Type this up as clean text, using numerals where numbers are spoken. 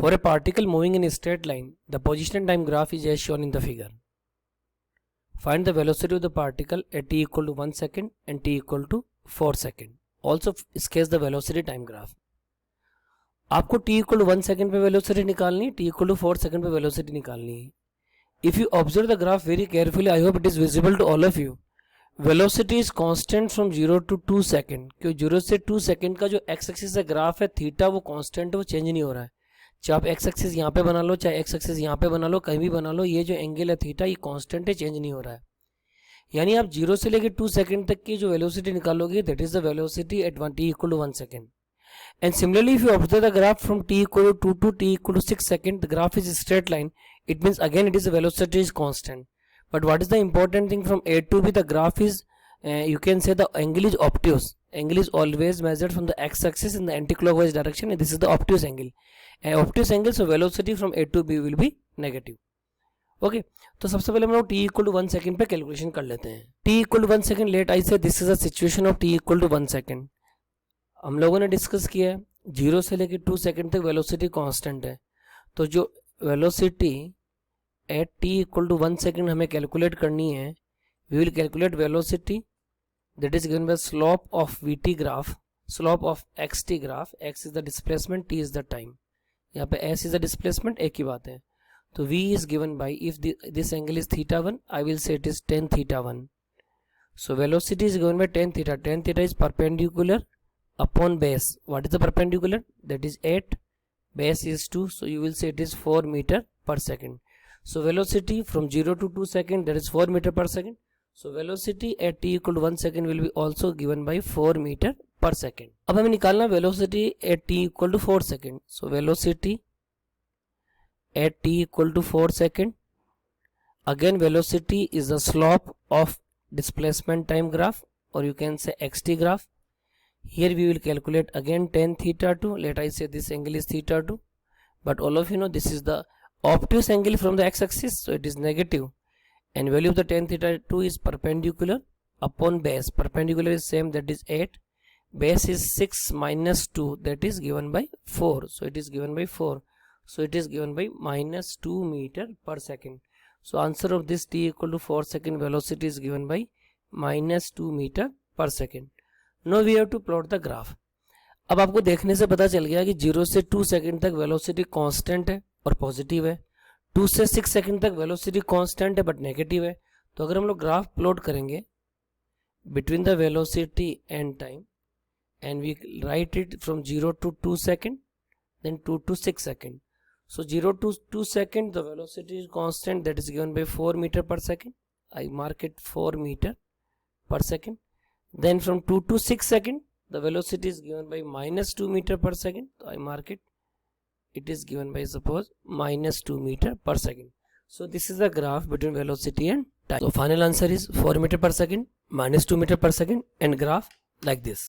For a particle moving in a straight line, the position and time graph is as shown in the figure. Find the velocity of the particle at t equal to 1 second and t equal to 4 second. Also sketch the velocity time graph. आपको t equal to 1 second पे velocity निकालनी है, t equal to 4 second पे velocity निकालनी है. If you observe the graph very carefully, I hope it is visible to all of you. Velocity is constant from 0 to 2 second. क्योंकि 0 से 2 second का जो x axis है ग्राफ है theta वो constant है, वो चेंज नहीं हो रहा है. चाहे आप एक्स एक्सिस यहाँ पे बना लो, चाहे एक्स एक्सिस यहाँ पे बना लो, कहीं भी बना लो, ये जो एंगल है थीटा ये कांस्टेंट है, चेंज नहीं हो रहा है. यानी आप 0 से लेकर 2 सेकंड तक की जो वेलोसिटी निकालोगे that is the velocity at t equal to 1 second. And similarly if you observe the graph from t equal to 2 to t equal to 6 second, the graph is straight line. It means again it is velocity is constant. But what is the important thing, from a to b the graph is you can say the angle is obtuse. Angle is always measured from the x-axis in the anti-clockwise direction, and this is the obtuse angle. Obtuse angle, so velocity from a to b will be negative. Okay, तो सबसे पहले हम लोग t equal to 1 second पे calculation कर लेते हैं. t equal to 1 second, let I say this is a situation of t equal to 1 second. हम लोगों ने डिस्कस किया है 0 से लेकर 2 सेकंड तक वेलोसिटी कांस्टेंट है. तो जो velocity at t equal to 1 second हमें कैलकुलेट करनी है, we will calculate velocity that is given by slope of vt graph, slope of xt graph. x is the displacement, t is the time. यहाँ पे s is the displacement, एक ही बात है. तो v is given by, if this angle is theta 1, I will say it is tan theta 1. So velocity is given by tan theta. Tan theta is perpendicular upon base. What is the perpendicular? That is 8. Base is 2, so you will say it is 4 meter per second. So velocity from 0 to 2 second, that is 4 meter per second. So velocity at t equal to 1 second will be also given by 4 meter per second. अब हमें निकालना velocity at t equal to 4 second. So velocity at t equal to 4 second. Again velocity is the slope of displacement time graph, or you can say xt graph. Here we will calculate again tan theta 2. Let I say this angle is theta 2. But all of you know this is the obtuse angle from the x-axis, so it is negative. And value of the tan theta 2 is perpendicular upon base. Perpendicular is same, that is 8. Base is 6 minus 2, that is given by 4. So it is given by 4. So it is given by minus 2 meter per second. So answer of this t equal to 4 second velocity is given by minus 2 meter per second. Now we have to plot the graph. अब आपको देखने से पता चल गया कि 0 से 2 second तक वेलोसिटी कांस्टेंट है और पॉजिटिव है. 2 से 6 सेकंड तक वेलोसिटी कांस्टेंट है बट नेगेटिव है. तो अगर हम लोग ग्राफ प्लॉट करेंगे between the velocity and time, and we write it from 0 to 2 second, then 2 to 6 second. So 0 to 2 second the velocity is constant, that is given by 4 meter per second. I mark it 4 meter per second. Then from 2 to 6 second the velocity is given by minus 2 meter per second. So I mark it. It is given by suppose minus 2 meter per second. So this is the graph between velocity and time. So final answer is 4 meter per second, minus 2 meter per second, and graph like this.